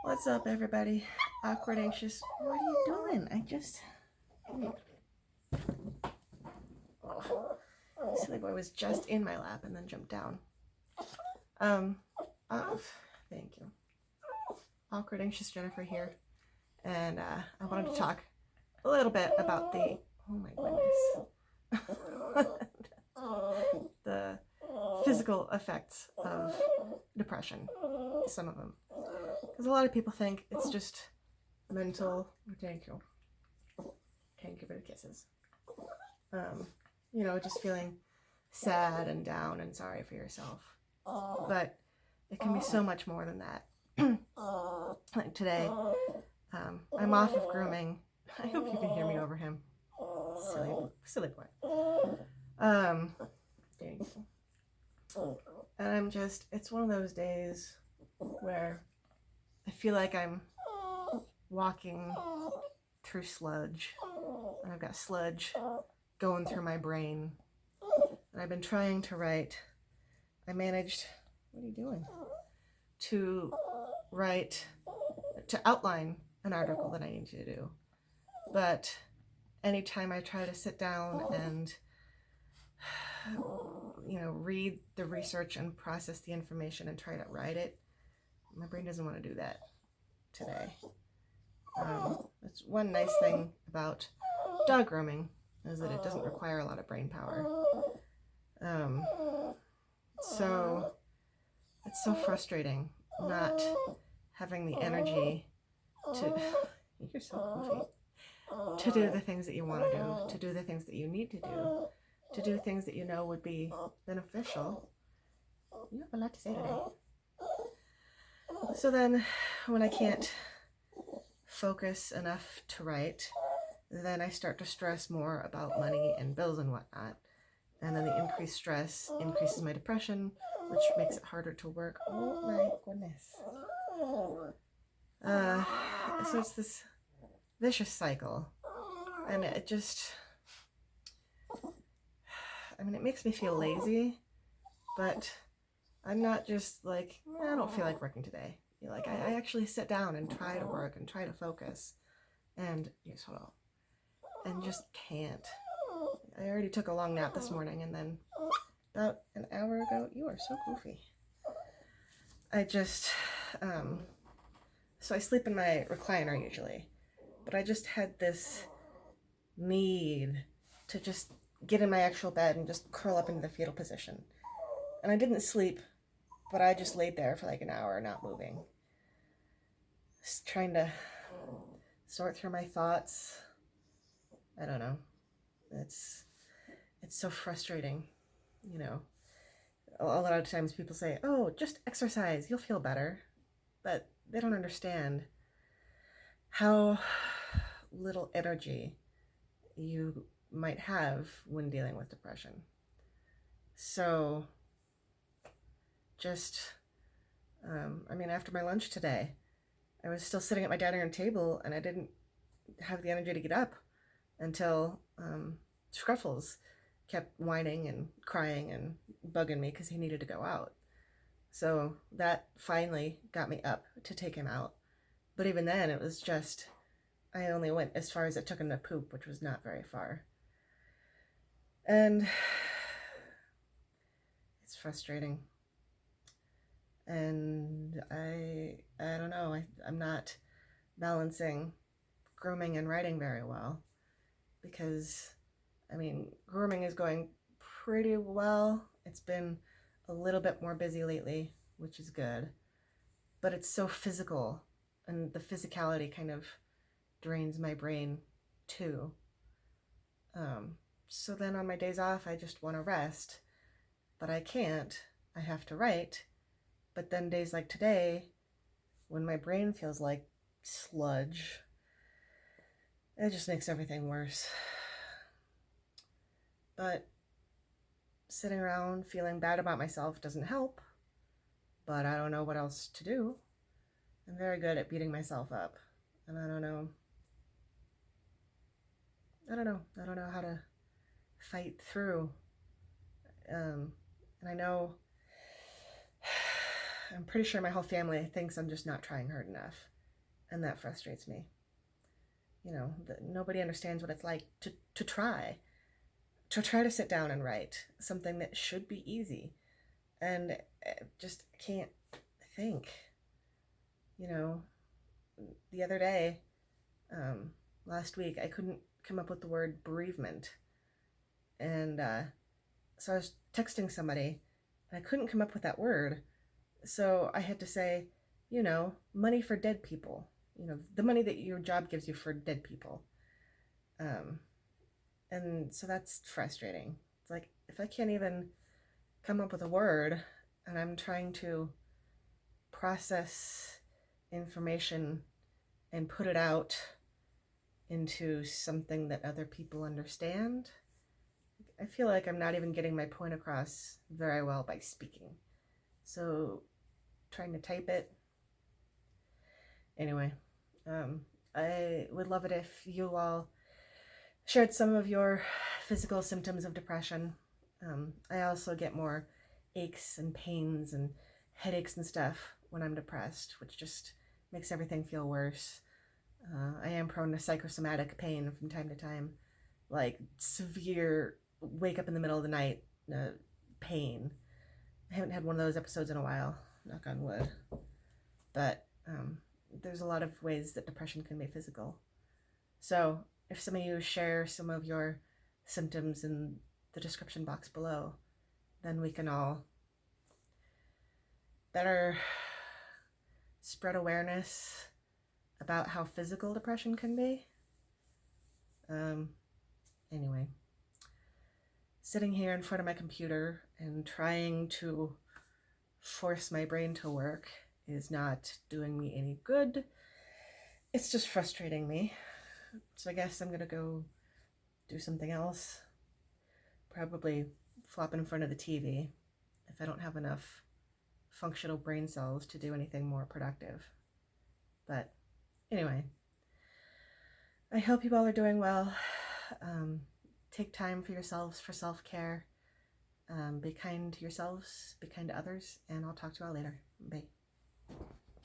What's up, everybody? Awkward, anxious. What are you doing? Oh, silly boy was just in my lap and then jumped down. Um, thank you. Awkward, anxious Jennifer here, and I wanted to talk a little bit about the. Oh my goodness. The physical effects of depression. Some of them. Because a lot of people think it's just mental. Thank you. Can't give it kisses. Just feeling sad and down and sorry for yourself. But it can be so much more than that. Like today, I'm off of grooming. I hope you can hear me over him. Silly boy. Thank you. And it's one of those days where I feel like I'm walking through sludge, and I've got sludge going through my brain, and I've been trying to write. What are you doing? To outline an article that I need to do. But anytime I try to sit down and read the research and process the information and try to write it, my brain doesn't want to do that today. That's one nice thing about dog grooming, is that it doesn't require a lot of brain power. So it's so frustrating not having the energy to you're so goofy, to do the things that you want to do the things that you need to do things that you know would be beneficial. You have a lot to say today. So then when I can't focus enough to write, then I start to stress more about money and bills and whatnot. And then the increased stress increases my depression, which makes it harder to work. Oh my goodness. So it's this vicious cycle. And it makes me feel lazy, but I'm not just like, I don't feel like working today. Like, I actually sit down and try to work and try to focus, and just can't. I already took a long nap this morning, and then about an hour ago, you are so goofy. So I sleep in my recliner usually, but I just had this need to just get in my actual bed and just curl up into the fetal position. And I didn't sleep, but I just laid there for like an hour, not moving. Just trying to sort through my thoughts. I don't know. It's so frustrating, A lot of times people say, oh, just exercise, you'll feel better. But they don't understand how little energy you might have when dealing with depression. So after my lunch today, I was still sitting at my dining room table, and I didn't have the energy to get up until Scruffles kept whining and crying and bugging me because he needed to go out. So that finally got me up to take him out. But even then, it was just, I only went as far as it took him to poop, which was not very far. And it's frustrating. And I don't know, I'm not balancing grooming and writing very well, because grooming is going pretty well. It's been a little bit more busy lately, which is good, but it's so physical, and the physicality kind of drains my brain too. So then on my days off, I just want to rest, but I can't. I have to write. But then days like today, when my brain feels like sludge, it just makes everything worse. But sitting around feeling bad about myself doesn't help, but I don't know what else to do. I'm very good at beating myself up, and I don't know how to fight through. And I know, I'm pretty sure my whole family thinks I'm just not trying hard enough. And that frustrates me. Nobody understands what it's like to try to sit down and write something that should be easy, and just can't think. The other day, last week, I couldn't come up with the word bereavement, and so I was texting somebody, and I couldn't come up with that word, so I had to say, money for dead people. The money that your job gives you for dead people. And so that's frustrating. It's like, if I can't even come up with a word, and I'm trying to process information and put it out into something that other people understand, I feel like I'm not even getting my point across very well by speaking. So trying to type it. Anyway, I would love it if you all shared some of your physical symptoms of depression. I also get more aches and pains and headaches and stuff when I'm depressed, which just makes everything feel worse. I am prone to psychosomatic pain from time to time, like severe wake up in the middle of the night pain. I haven't had one of those episodes in a while, knock on wood. But there's a lot of ways that depression can be physical. So if some of you share some of your symptoms in the description box below, then we can all better spread awareness about how physical depression can be. Anyway, sitting here in front of my computer and trying to force my brain to work is not doing me any good. It's just frustrating me. So I guess I'm gonna go do something else. Probably flop in front of the TV if I don't have enough functional brain cells to do anything more productive. But anyway, I hope you all are doing well. Take time for yourselves for self-care. Be kind to yourselves, be kind to others, and I'll talk to you all later. Bye.